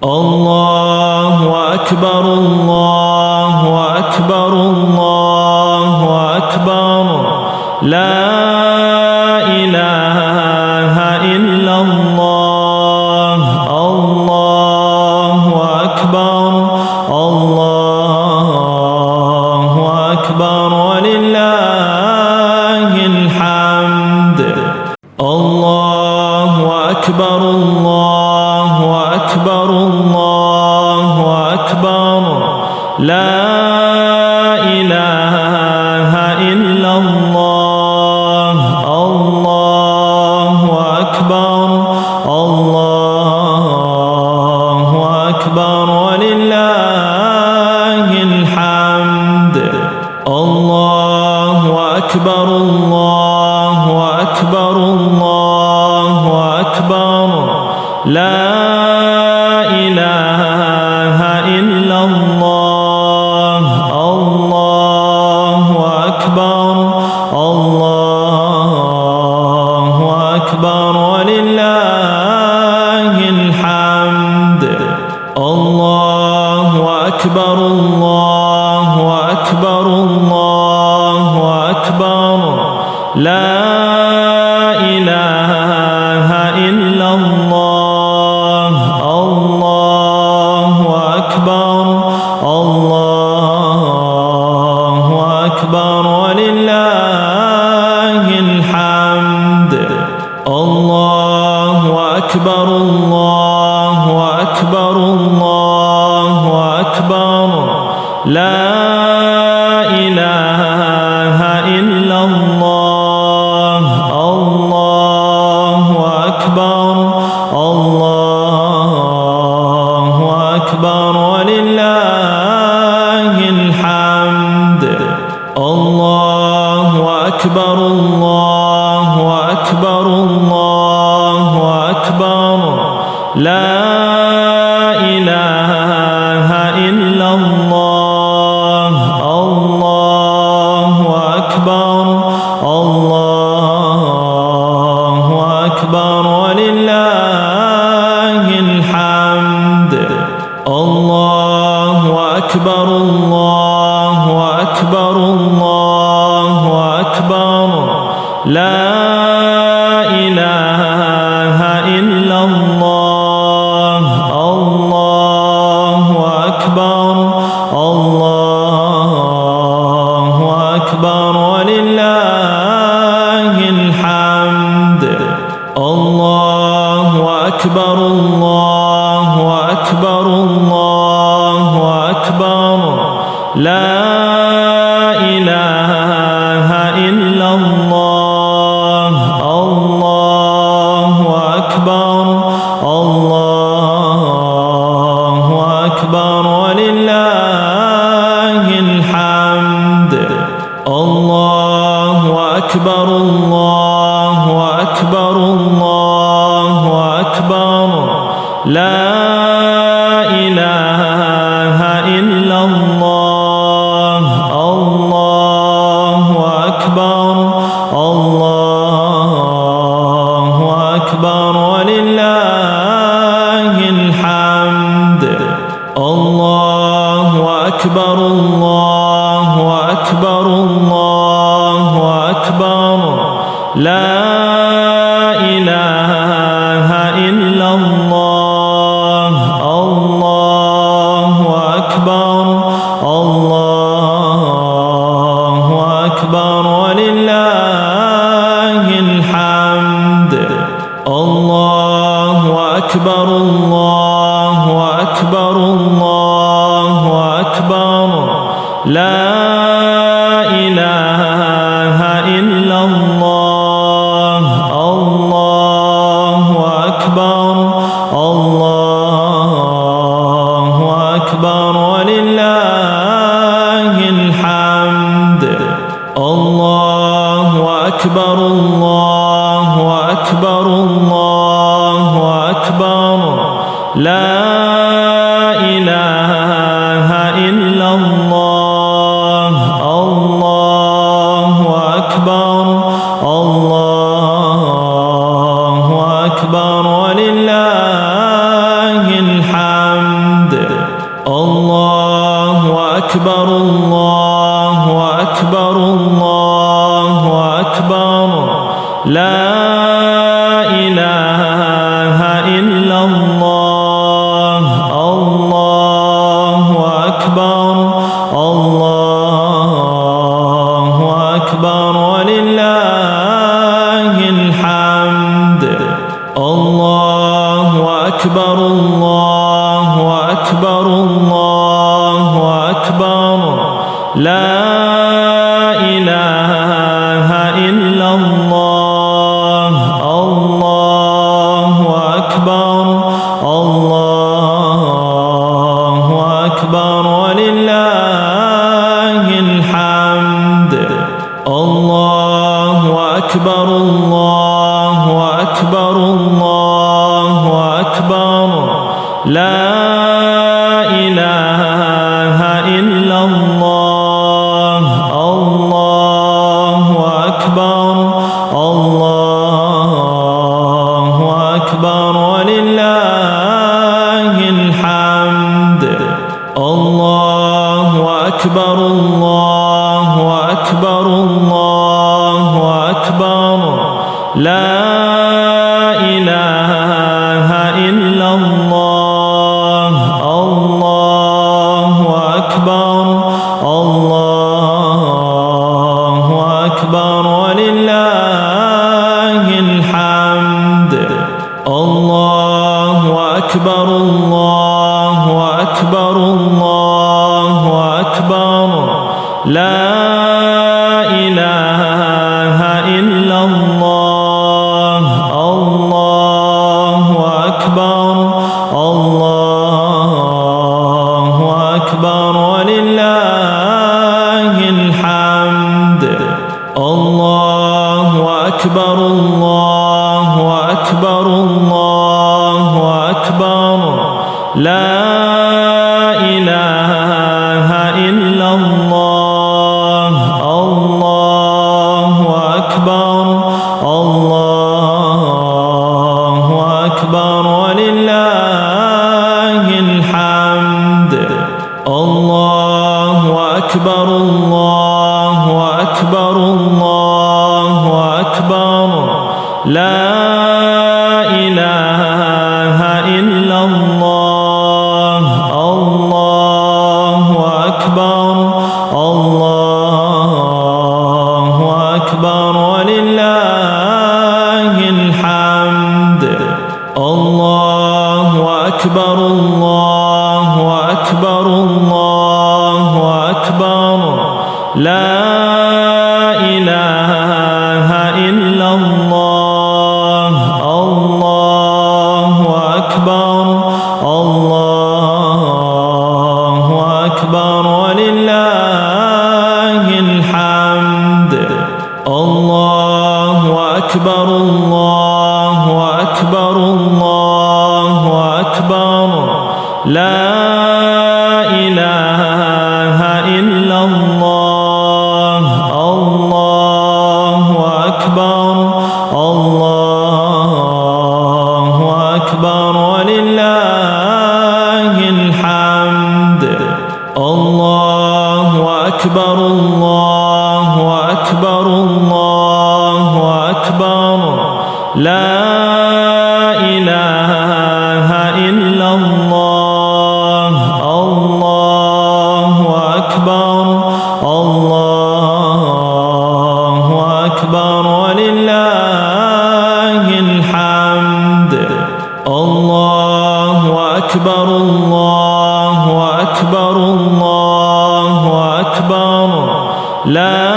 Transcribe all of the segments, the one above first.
الله أكبر الله أكبر الله أكبر لا إله إلا الله الله أكبر الله أكبر ولله الحمد الله أكبر الله أكبر الله أكبر لا إله إلا الله الله أكبر الله أكبر ولله الحمد الله أكبر الله أكبر الله أكبر لا إله إلا الله الله أكبر الله أكبر ولله الحمد الله أكبر الله أكبر الله أكبر لا إله إلا الله الله أكبر الله أكبر ولله الحمد الله أكبر الله أكبر الله أكبر لا إله إلا الله الله أكبر الله أكبر ولله الحمد الله أكبر الله أكبر الله أكبر لا إله إلا الله الله أكبر الله أكبر ولله الحمد الله أكبر الله أكبر الله أكبر لا إله إلا الله الله أكبر الله أكبر ولله الحمد الله أكبر الله أكبر الله أكبر لا إله إلا الله الله أكبر الله أكبر ولله الحمد الله أكبر الله أكبر الله أكبر لا إله إلا الله الله أكبر الله أكبر ولله الحمد الله أكبر الله أكبر الله أكبر لا إله إلا الله الله أكبر الله أكبر ولله الحمد الله أكبر الله أكبر الله أكبر لا إله إلا الله الله أكبر الله أكبر ولله الحمد الله أكبر الله أكبر الله أكبر لا إله إلا الله الله أكبر الله أكبر ولله الحمد لا إله إلا الله الله أكبر الله أكبر ولله الحمد الله أكبر الله أكبر الله أكبر لا إله إلا الله الله أكبر الله أكبر ولله الحمد الله أكبر الله أكبر الله أكبر لا إله إلا الله الله أكبر الله أكبر ولله الحمد الله أكبر الله أكبر الله أكبر لا إله إلا الله الله أكبر الله أكبر ولله الحمد الله أكبر الله أكبر الله أكبر لا إله إلا الله الله أكبر الله أكبر ولله الحمد الله أكبر الله أكبر الله أكبر لا إله إلا الله الله أكبر الله أكبر ولله الحمد الله أكبر الله أكبر الله أكبر لا إله إلا الله الله أكبر الله أكبر ولله الحمد الله أكبر الله أكبر الله أكبر لا إله إلا الله الله أكبر الله أكبر ولله الحمد الله أكبر الله أكبر الله أكبر لا إله إلا الله الله أكبر الله أكبر ولله الحمد الله أكبر الله أكبر الله أكبر لا إله إلا الله الله أكبر الله أكبر ولله الحمد الله أكبر الله أكبر الله أكبر لا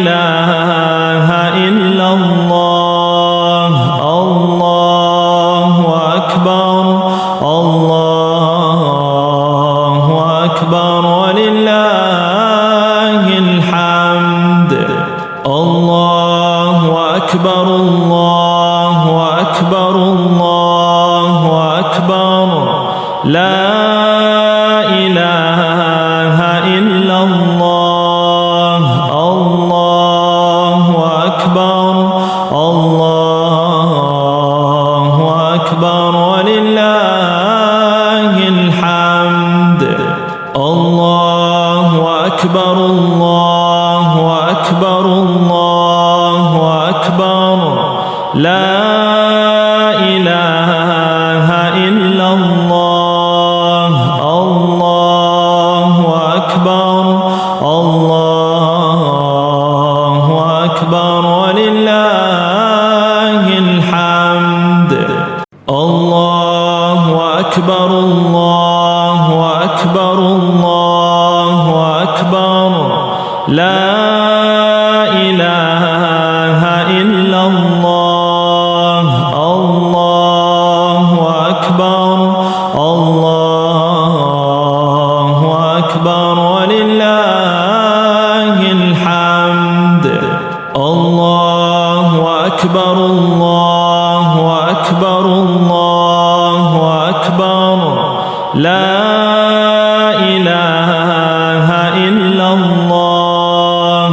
إله إلا الله الله أكبر الله أكبر ولله الحمد الله أكبر الله أكبر الله أكبر لا إله إلا الله الله أكبر الله أكبر ولله الحمد الله أكبر الله أكبر الله أكبر أكبر لا إله إلا الله الله أكبر الله أكبر ولله الحمد الله أكبر الله أكبر الله أكبر لا إله إلا الله الله أكبر الله أكبر ولله الحمد الله أكبر الله أكبر الله أكبر لا إله إلا الله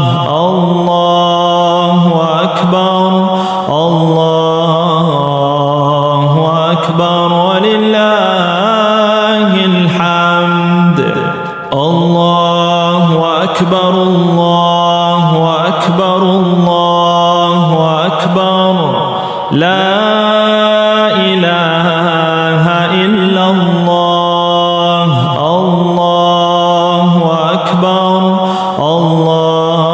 الله أكبر الله أكبر ولله الحمد الله أكبر الله أكبر الله أكبر لا إله إلا الله الله أكبر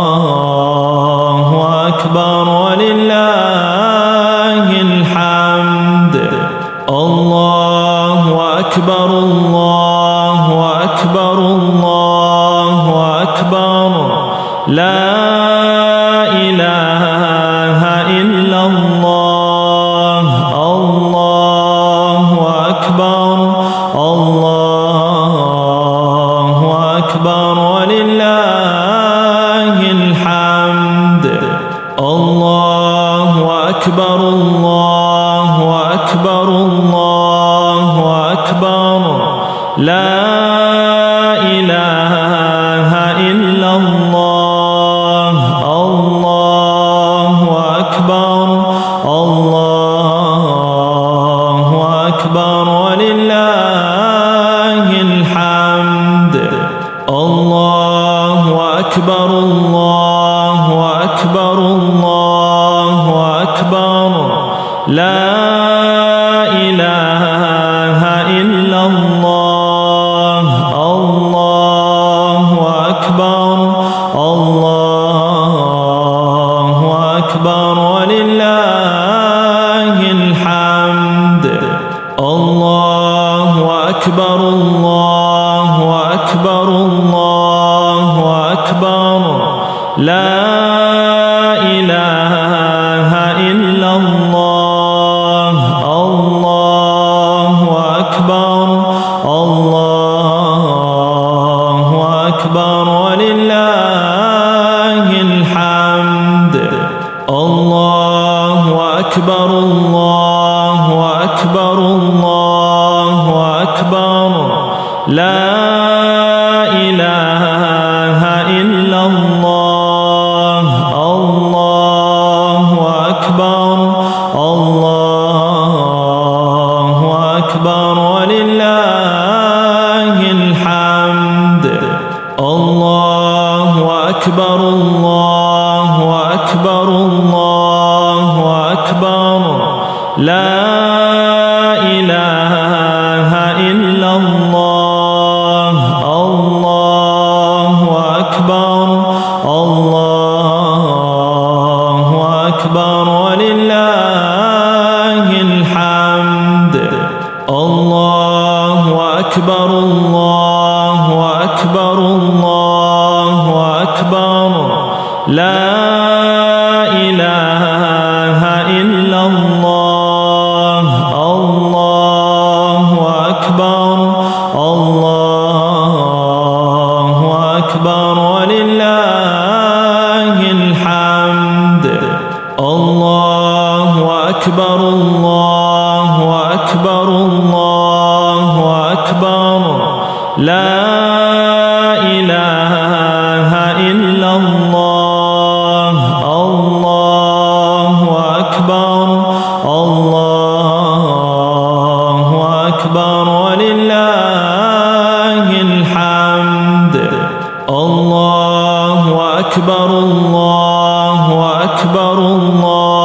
الله أكبر ولله الحمد الله أكبر الله أكبر الله أكبر لا إله إلا الله الله أكبر الله أكبر ولله الحمد الله أكبر الله أكبر الله أكبر لا إله إلا الله الله أكبر الله أكبر ولله الحمد الله أكبر الله أكبر الله أكبر لا إله إلا الله الله أكبر الله أكبر ولله الحمد الله أكبر الله أكبر الله أكبر لا إله إلا الله الله أكبر الله أكبر ولله الحمد الله أكبر الله أكبر الله أكبر لا إله إلا الله الله أكبر الله أكبر ولله الحمد الله أكبر الله أكبر الله أكبر لا إله إلا الله الله أكبر الله أكبر ولله الحمد الله أكبر الله أكبر الله أكبر لا إله إلا الله الله أكبر الله أكبر ولله الحمد الله أكبر الله أكبر الله أكبر لا إله إلا الله الله أكبر الله أكبر ولله الحمد الله أكبر الله أكبر الله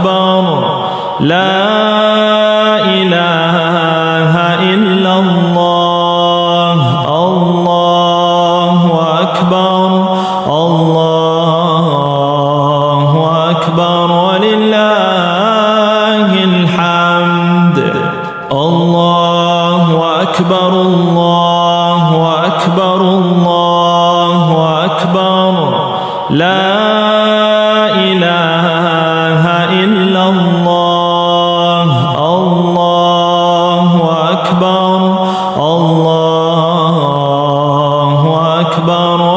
أكبر لا إله إلا الله الله أكبر الله أكبر ولله الحمد الله أكبر الله أكبر الله أكبر لا إله إلا الله الله أكبر الله أكبر